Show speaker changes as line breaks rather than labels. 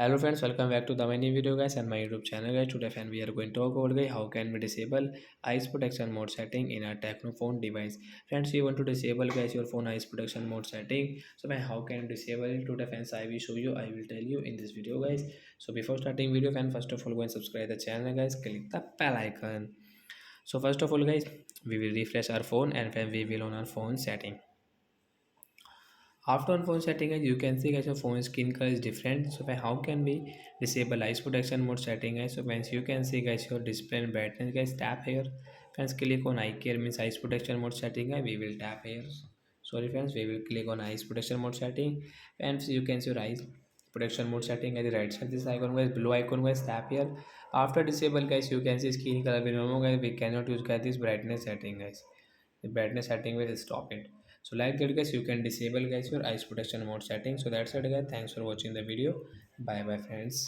Hello friends, welcome back to the my new video guys and my YouTube channel guys. Today friend we are going to talk about guys how can we disable eyes protection mode setting in our Tecno phone device. Friends, you want to disable guys your phone eyes protection mode setting. So man, how can you disable it? Today friends I will show you. I will tell you in this video guys. So before starting video friend, first of all go and subscribe the channel guys. Click the bell icon. So first of all guys, we will refresh our phone and then we will on our phone setting. After on phone setting, as you can see guys, your phone screen color is different. So how can we disable eyes protection mode setting guys? So once you can see guys your display and brightness guys, tap here. Friends, click on eye care means eyes protection mode setting guys. We will tap here. Sorry friends, we will click on eyes protection mode setting. And you can see your eyes protection mode setting at the right side. This icon guys, blue icon guys, tap here. After disable guys, you can see screen color. We remember guys, we cannot use guys this brightness setting guys. The brightness setting will stop it. So like that guys, you can disable guys your eyes protection mode setting. So that's it guys, thanks for watching the video. Bye bye friends.